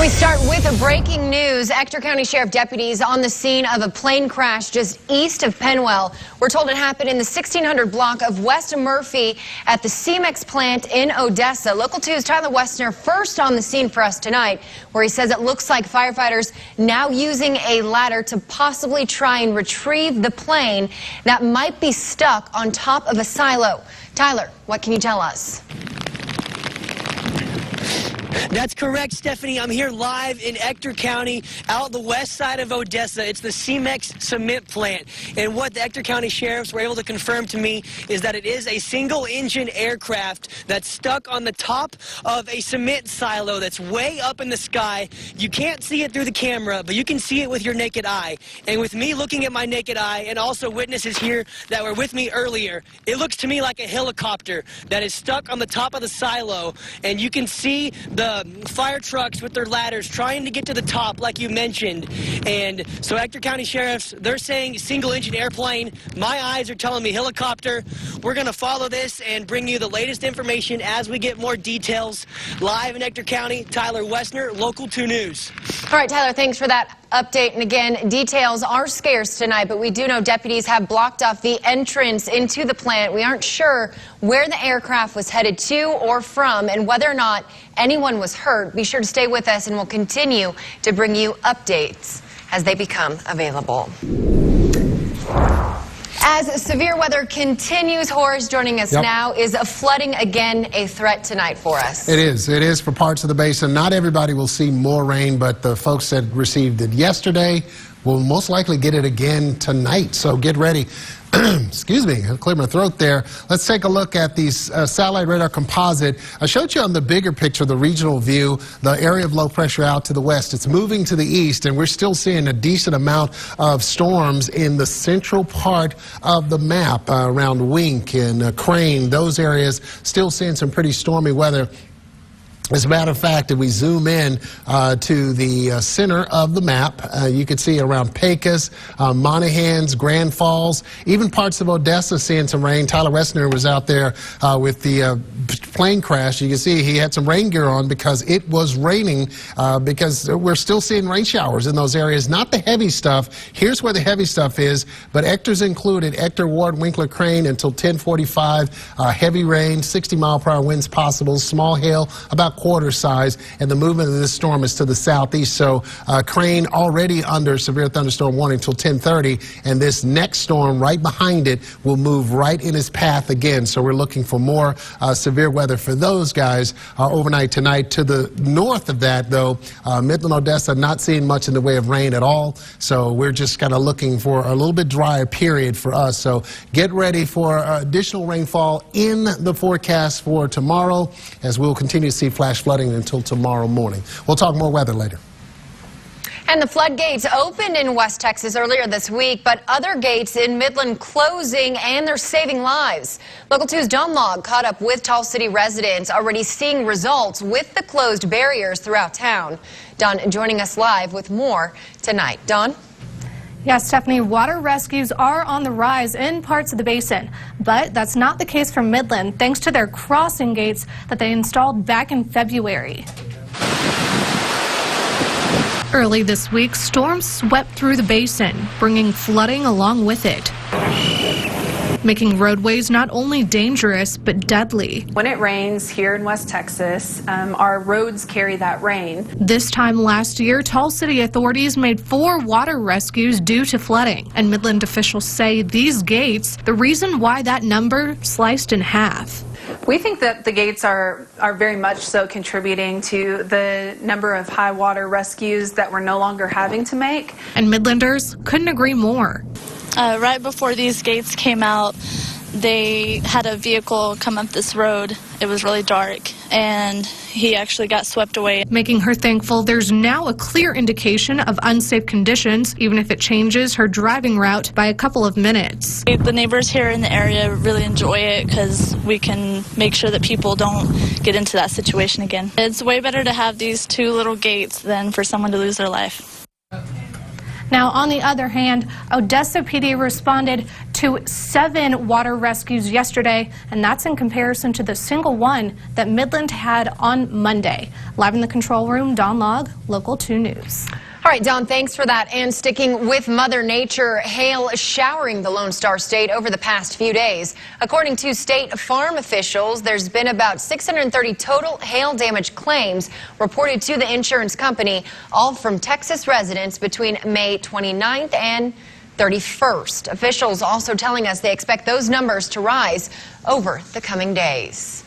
We start with breaking news. Ector County Sheriff deputies on the scene of a plane crash just east of Penwell. We're told it happened in the 1600 block of West Murphy at the CMEX plant in Odessa. Local 2's Tyler Westner first on the scene for us tonight, where he says it looks like firefighters now using a ladder to possibly try and retrieve the plane that might be stuck on top of a silo. Tyler, what can you tell us? That's correct, Stephanie. I'm here live in Ector County, out the west side of Odessa. It's the CMEX cement plant. And what the Ector County sheriffs were able to confirm to me is that it is a single-engine aircraft that's stuck on the top of a cement silo that's way up in the sky. You can't see it through the camera, but you can see it with your naked eye. And with me looking at my naked eye, and also witnesses here that were with me earlier, it looks to me like a helicopter that is stuck on the top of the silo. And you can see the fire trucks with their ladders trying to get to the top, like you mentioned. And so Ector County sheriffs, they're saying single engine airplane. My eyes are telling me helicopter. We're going to follow this and bring you the latest information as we get more details. Live in Ector County, Tyler Westner, Local 2 News. All right, Tyler, thanks for that update. And again, details are scarce tonight, but we do know deputies have blocked off the entrance into the plant. We aren't sure where the aircraft was headed to or from and whether or not anyone was hurt. Be sure to stay with us, and we'll continue to bring you updates as they become available. As severe weather continues, Horace joining us now. Is flooding again a threat tonight for us? It is. It is for parts of the basin. Not everybody will see more rain, but the folks that received it yesterday will most likely get it again tonight. So get ready. Excuse me, I cleared my throat there. Let's take a look at these satellite radar composite. I showed you on the bigger picture, the regional view, the area of low pressure out to the west. It's moving to the east, and we're still seeing a decent amount of storms in the central part of the map, around Wink and Crane. Those areas still seeing some pretty stormy weather. As a matter of fact, if we zoom in to the center of the map, you can see around Pecos, Monahans, Grand Falls, even parts of Odessa seeing some rain. Tyler Westner was out there with the plane crash. You can see he had some rain gear on because it was raining, because we're still seeing rain showers in those areas. Not the heavy stuff. Here's where the heavy stuff is, but Ector's included. Ector, Ward, Winkler, Crane until 10:45. Heavy rain, 60-mile-per-hour winds possible, small hail, about quarter size, and the movement of this storm is to the southeast. So Crane already under severe thunderstorm warning till 10:30, and this next storm right behind it will move right in its path again. So we're looking for more severe weather for those guys overnight tonight. To the north of that, though, Midland, Odessa, not seeing much in the way of rain at all. So we're just kind of looking for a little bit drier period for us. So get ready for additional rainfall in the forecast for tomorrow, as we'll continue to see flash flooding until tomorrow morning. We'll talk more weather later. And the floodgates opened in West Texas earlier this week, but other gates in Midland closing, and they're saving lives. Local 2's Dawn Log caught up with Tall City residents already seeing results with the closed barriers throughout town. Dawn joining us live with more tonight. Dawn? Yes, Stephanie, water rescues are on the rise in parts of the basin, but that's not the case for Midland, thanks to their crossing gates that they installed back in February. Early this week, storms swept through the basin, bringing flooding along with it, making roadways not only dangerous but deadly. When it rains here in West Texas, our roads carry that rain. This time last year, Tall City authorities made 4 water rescues due to flooding, and Midland officials say these gates, the reason why that number sliced in half. We think that the gates are very much so contributing to the number of high water rescues that we're no longer having to make. And Midlanders couldn't agree more. Right before these gates came out, they had a vehicle come up this road. It was really dark, and he actually got swept away. Making her thankful there's now a clear indication of unsafe conditions, even if it changes her driving route by a couple of minutes. The neighbors here in the area really enjoy it because we can make sure that people don't get into that situation again. It's way better to have these 2 little gates than for someone to lose their life. Now, on the other hand, Odessa PD responded to 7 water rescues yesterday, and that's in comparison to the single one that Midland had on Monday. Live in the control room, Dawn Log, Local 2 News. All right, Dawn, thanks for that. And sticking with Mother Nature, hail showering the Lone Star State over the past few days. According to state farm officials, there's been about 630 total hail damage claims reported to the insurance company, all from Texas residents between May 29th and 31st. Officials also telling us they expect those numbers to rise over the coming days.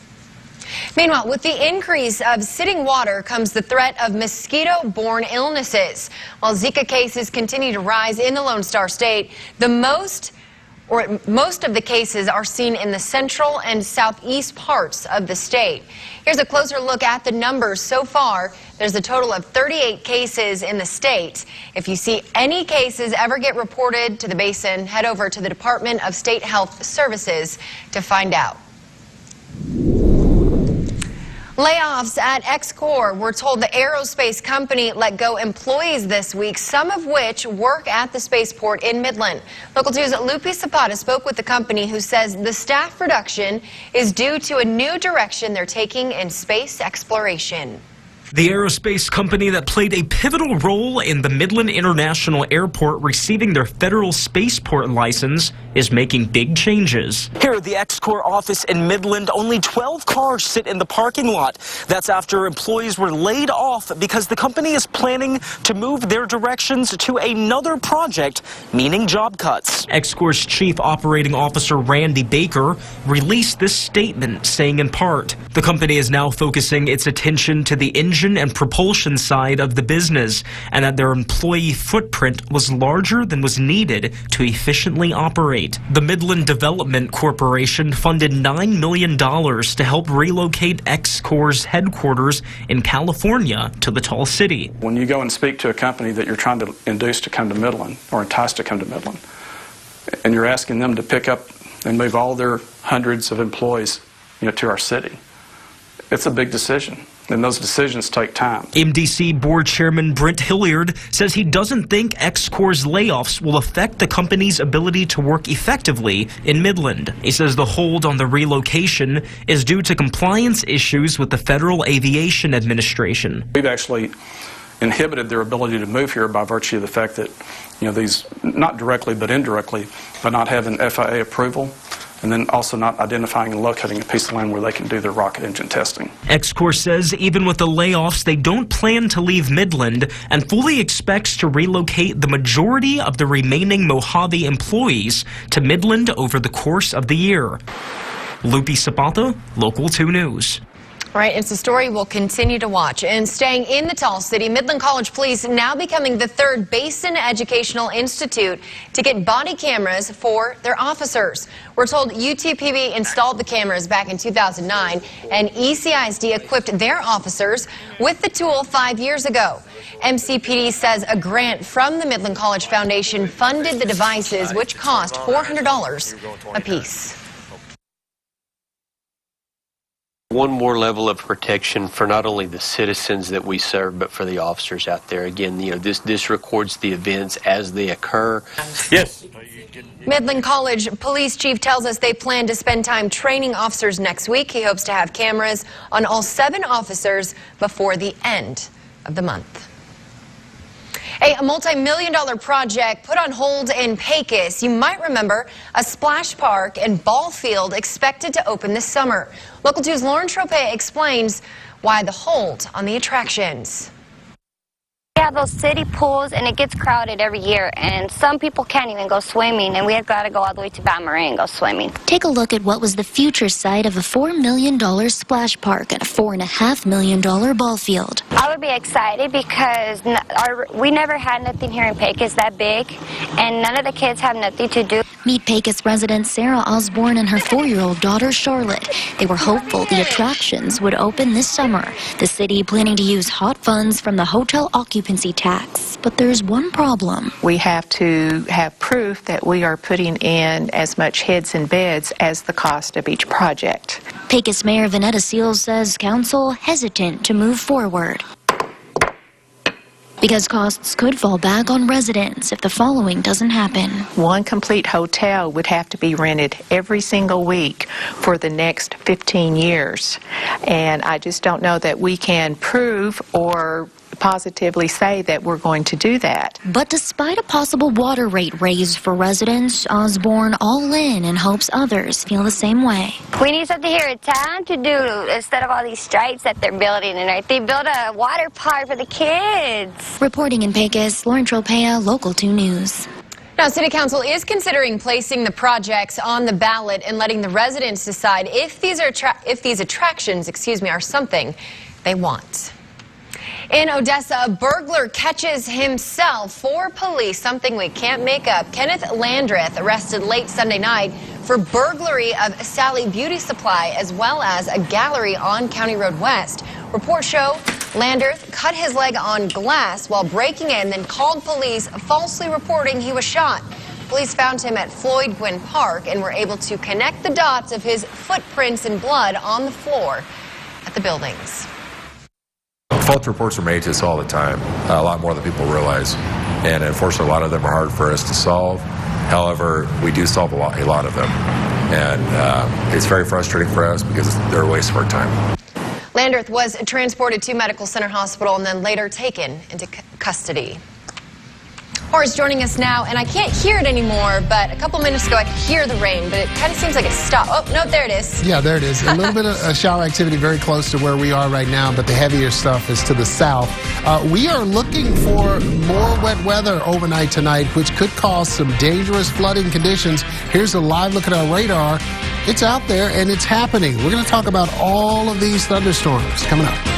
Meanwhile, with the increase of sitting water comes the threat of mosquito-borne illnesses. While Zika cases continue to rise in the Lone Star State, most of the cases are seen in the central and southeast parts of the state. Here's a closer look at the numbers so far. There's a total of 38 cases in the state. If you see any cases ever get reported to the basin, head over to the Department of State Health Services to find out. Layoffs at Ector. We're told the aerospace company let go employees this week, some of which work at the spaceport in Midland. Local 2's Lupi Zapata spoke with the company, who says the staff reduction is due to a new direction they're taking in space exploration. The aerospace company that played a pivotal role in the Midland International Airport receiving their federal spaceport license is making big changes. Here at the Ector office in Midland, only 12 cars sit in the parking lot. That's after employees were laid off because the company is planning to move their directions to another project, meaning job cuts. Ector's Chief Operating Officer Randy Baker released this statement, saying in part, the company is now focusing its attention to the engine and propulsion side of the business, and that their employee footprint was larger than was needed to efficiently operate. The Midland Development Corporation funded $9 million to help relocate Ector's headquarters in California to the Tall City. When you go and speak to a company that you're trying to induce to come to Midland or entice to come to Midland, and you're asking them to pick up and move all their hundreds of employees, to our city, it's a big decision. And those decisions take time. MDC Board Chairman Brent Hilliard says he doesn't think Ector's layoffs will affect the company's ability to work effectively in Midland. He says the hold on the relocation is due to compliance issues with the Federal Aviation Administration. We've actually inhibited their ability to move here by virtue of the fact that, these, not directly but indirectly, by not having FAA approval, and then also not identifying and locating a piece of land where they can do their rocket engine testing. Ector says even with the layoffs, they don't plan to leave Midland and fully expects to relocate the majority of the remaining Mojave employees to Midland over the course of the year. Lupi Zapata, Local 2 News. All right, it's a story we'll continue to watch. And staying in the Tall City, Midland College Police now becoming the third Basin Educational Institute to get body cameras for their officers. We're told UTPB installed the cameras back in 2009, and ECISD equipped their officers with the tool 5 years ago. MCPD says a grant from the Midland College Foundation funded the devices, which cost $400 apiece. One more level of protection for not only the citizens that we serve, but for the officers out there. Again, this records the events as they occur. Yes. Midland College Police Chief tells us they plan to spend time training officers next week. He hopes to have cameras on all 7 officers before the end of the month. A multi-million-dollar project put on hold in Pecos. You might remember a splash park and ball field expected to open this summer. Local 2's Lauren Tropez explains why the hold on the attractions. We have those city pools, and it gets crowded every year, and some people can't even go swimming, and we have got to go all the way to Baton-Rouge and go swimming. Take a look at what was the future site of a $4 million splash park and a $4.5 million ball field. I would be excited because we never had nothing here in Pecos that big, and none of the kids have nothing to do. Meet Pecos resident Sarah Osborne and her 4-year-old daughter Charlotte. They were hopeful the attractions would open this summer. The city planning to use hot funds from the hotel occupancy tax. But there's one problem. We have to have proof that we are putting in as much heads and beds as the cost of each project. Pecos Mayor Vanetta Seals says council hesitant to move forward because costs could fall back on residents if the following doesn't happen. One complete hotel would have to be rented every single week for the next 15 years. And I just don't know that we can prove or positively say that we're going to do that. But despite a possible water rate raise for residents, Osborne all in and hopes others feel the same way. We need something here in town to do instead of all these stripes that they're building. And they build a water park for the kids. Reporting in Pecos, Lauren Tropea, Local 2 News. Now, City Council is considering placing the projects on the ballot and letting the residents decide if these attractions, are something they want. In Odessa, a burglar catches himself for police, something we can't make up. Kenneth Landreth arrested late Sunday night for burglary of Sally Beauty Supply as well as a gallery on County Road West. Reports show Landreth cut his leg on glass while breaking in, then called police, falsely reporting he was shot. Police found him at Floyd Gwynn Park and were able to connect the dots of his footprints and blood on the floor at the buildings. False reports are made to us all the time, a lot more than people realize, and unfortunately a lot of them are hard for us to solve. However, we do solve a lot of them, and it's very frustrating for us because they're a waste of our time. Landreth was transported to Medical Center Hospital and then later taken into custody. Horace joining us now, and I can't hear it anymore, but a couple minutes ago I could hear the rain, but it kind of seems like it stopped. Oh, no, there it is. Yeah, there it is. A little bit of shower activity very close to where we are right now, but the heavier stuff is to the south. We are looking for more wet weather overnight tonight, which could cause some dangerous flooding conditions. Here's a live look at our radar. It's out there, and it's happening. We're going to talk about all of these thunderstorms coming up.